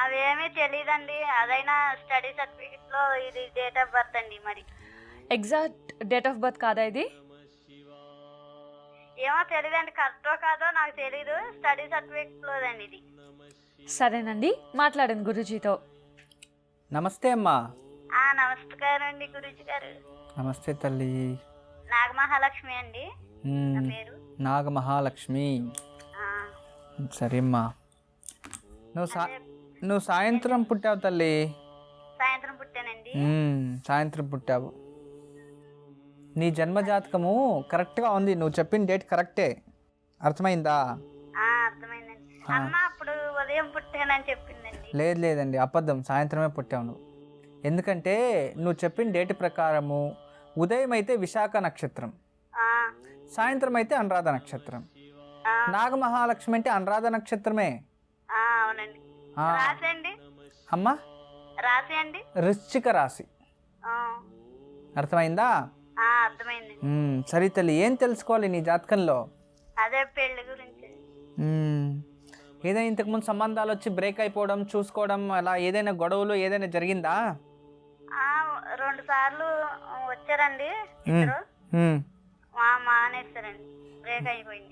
అవేమీ తెలీదండి. అదైనా స్టడీ సర్టిఫికెట్ లో ఇది డేట్ ఆఫ్ బర్త్ అండి. మరి ఎగ్జాక్ట్ డేట్ ఆఫ్ బర్త్ కాదా ఇది? ఏమో తెలీదండి, కరెక్టో కాదో నాకు తెలీదు. స్టడీ సర్టిఫికెట్ లోదండి ఇది. సరేనండి, మాట్లాడండి గురూజీతో. నమస్తే అమ్మా. నమస్కారం అండి గురూజీ గారు. నమస్తే తల్లి. నాగమహాలక్ష్మి అండి నా పేరు. నాగమహాలక్ష్మి. ఆ, సరే అమ్మా. నువ్వు సాయంత్రం పుట్టావు తల్లి. సాయంత్రం పుట్టానండి. సాయంత్రం పుట్టావు. నీ జన్మజాతకము కరెక్ట్గా ఉంది, నువ్వు చెప్పిన డేట్ కరెక్టే. అర్థమైందా? అర్థమైందండి. అమ్మ అప్పుడు ఉదయం పుట్టానని చెప్పిందండి. లేదండి, అబద్ధం. సాయంత్రమే పుట్టావు నువ్వు. ఎందుకంటే నువ్వు చెప్పిన డేట్ ప్రకారము ఉదయం అయితే విశాఖ నక్షత్రం, సాయంత్రం అయితే అనురాధ నక్షత్రం. నాగమహాలక్ష్మి అంటే అనురాధ నక్షత్రమే. అవునండి. రాశి అండి అమ్మా? రాశి అండి వృశ్చిక రాశి. అర్థమైందా? అర్థమైంది. సరే తల్లి, ఏం తెలుసుకోవాలి నీ జాతకంలో? అదే పెళ్లి గురించి. ఏదైనా ఇంతకుముందు సంబంధాలు వచ్చి బ్రేక్ అయిపోవడం, చూసుకోవడం, అలా ఏదైనా గొడవలు ఏదైనా జరిగిందా? 2 సార్లు వచ్చారండి. మానేస్తారండి, బ్రేక్ అయిపోయింది.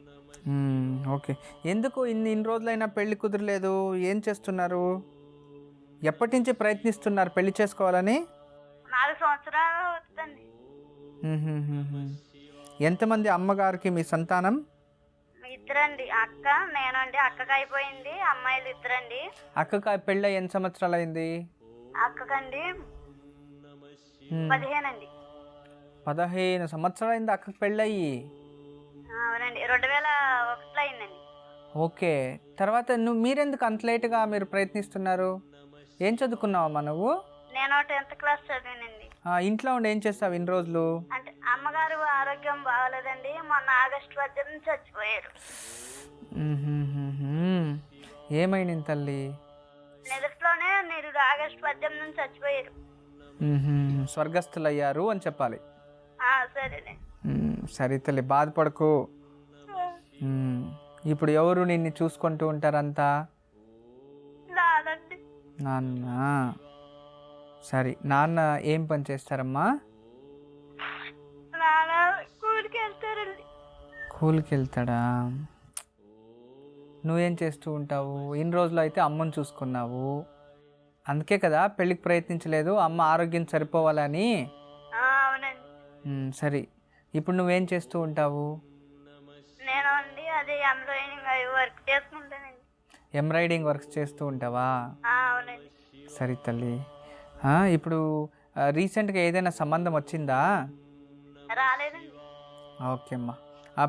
ఓకే. ఎందుకు ఇన్ని రోజులైనా పెళ్లి కుదరలేదు? ఏం చేస్తున్నారు? ఎప్పటి నుంచి ప్రయత్నిస్తున్నారు పెళ్లి చేసుకోవాలని? 4 సంవత్సరాలు అవుతుందండి. ఎంతమంది అమ్మగారికి మీ సంతానం? 2 అక్క నేనండి. అక్కకి అయిపోయింది, అమ్మాయిలు 2. అక్కకి పెళ్ళి ఎన్ని సంవత్సరాలు అయింది? అక్కకండి 15 అండి. 15 సంవత్సరాలు అయింది అక్కకి పెళ్ళయి? అవునండి, 2001లో అయిందండి. ఓకే. తర్వాత మీరెందుకు అంత లేటుగా మీరు ప్రయత్నిస్తున్నారు? ఏం చదువుకున్నావమ్మా నువ్వు? నేను 10th క్లాస్ చదివానండి. ఇంట్లో ఉండి ఏం చేస్తావు ఇన్ని రోజులు? అంటే అమ్మగారు ఆరోగ్యం బాగాలేదండి, మొన్న ఆగస్టు 10న చచ్చిపోయారు. ఏమైంది తల్లి? నిదట్లోనే మీరు ఆగస్టు 10 నుంచి చచ్చిపోయారు. స్వర్గస్థులయ్యారు అని చెప్పాలి. సరేనే. సరే తల్లి, బాధపడకు. ఇప్పుడు ఎవరు నిన్ను చూసుకుంటూ ఉంటారంతా? నాన్న. సరే, నాన్న ఏం పని చేస్తారమ్మా? కూలికి వెళ్తారండి. కూలికి వెళ్తాడా? నువ్వేం చేస్తూ ఉంటావు? ఇన్ని రోజులు అయితే అమ్మని చూసుకున్నావు, అందుకే కదా పెళ్ళికి ప్రయత్నించలేదు, అమ్మ ఆరోగ్యం సరిపోవాలని. అవునండి. సరే, ఇప్పుడు నువ్వేం చేస్తూ ఉంటావు? నేను అండి అదే ఎంబ్రాయిడింగ్ వర్క్ చేసుకుంటానండి. ఎంబ్రాయిడింగ్ వర్క్స్ చేస్తూ ఉంటావా? అవునండి. సరే తల్లి, ఇప్పుడు రీసెంట్గా ఏదైనా సంబంధం వచ్చిందా? రాలేదండి. ఓకే అమ్మా.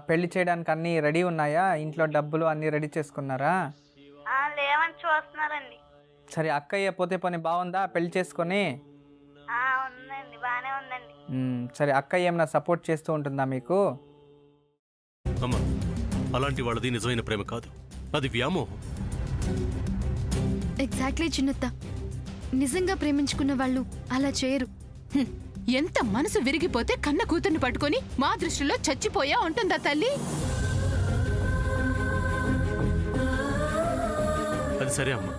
పెళ్లి చేయడానికి అన్నీ రెడీ ఉన్నాయా? ఇంట్లో డబ్బులు అన్నీ రెడీ చేసుకున్నారా? లేవని చూస్తున్నారండి. సరే, అక్కయ్య పోతే పని బాగుందా పెళ్లి చేసుకొని? ఉందండి, బాగానే ఉందండి. సరే, అక్కయ్య ఏమైనా సపోర్ట్ చేస్తూ ఉంటుందా మీకు? అమ్మా, అలాంటి వాళ్ళది నిజమైన ప్రేమ కాదు, అది వ్యామోహం. ఎగ్జాక్ట్లీ చిన్నత్త, నిజంగా ప్రేమించుకున్న వాళ్ళు అలా చేయరు. ఎంత మనసు విరిగిపోతే కన్న కూతుర్ని పట్టుకొని మా దృష్టిలో చచ్చిపోయా ఉంటుందా తల్లి? అది సరే అమ్మా,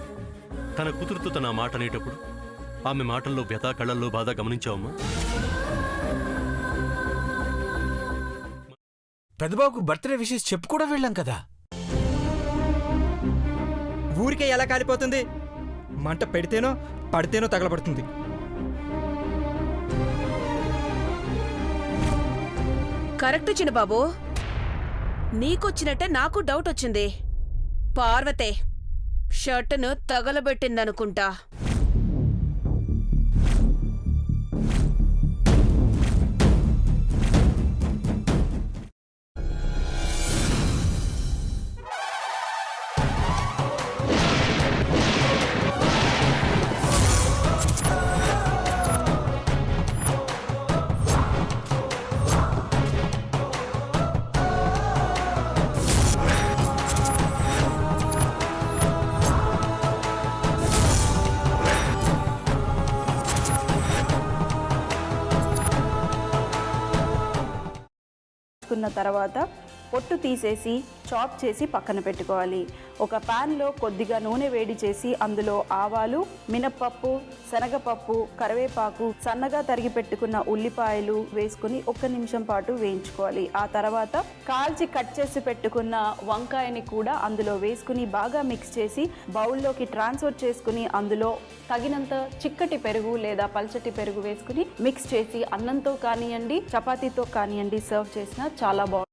తన కూతురుతో తన మాట అనేటప్పుడు ఆమె మాటల్లో వ్యథ, కళ్ళల్లో బాధ గమనించావమ్మా? పెద్దబాబుకు బర్త్డే విషెస్ చెప్పు కూడా వెళ్ళాం కదా. ఊరికే ఎలా కాలిపోతుంది? మంట పెడితేనో పడితేనో తగలబడుతుంది. కరెక్ట్ చిన్నబాబు, నీకొచ్చినట్టే నాకు డౌట్ వచ్చింది. పార్వతే షర్టును తగలబెట్టిందనుకుంటా. తర్వాత పొట్టు తీసేసి చాప్ చేసి పక్కన పెట్టుకోవాలి. ఒక ప్యాన్లో కొద్దిగా నూనె వేడి చేసి అందులో ఆవాలు, మినప్పప్పు, శనగపప్పు, కరివేపాకు, సన్నగా తరిగి పెట్టుకున్న ఉల్లిపాయలు వేసుకుని 1 నిమిషం పాటు వేయించుకోవాలి. ఆ తర్వాత కాల్చి కట్ చేసి పెట్టుకున్న వంకాయని కూడా అందులో వేసుకుని బాగా మిక్స్ చేసి బౌల్లోకి ట్రాన్స్ఫర్ చేసుకుని అందులో తగినంత చిక్కటి పెరుగు లేదా పల్చటి పెరుగు వేసుకుని మిక్స్ చేసి అన్నంతో కానివ్వండి, చపాతీతో కానివ్వండి సర్వ్ చేసినా చాలా బాగుంటుంది.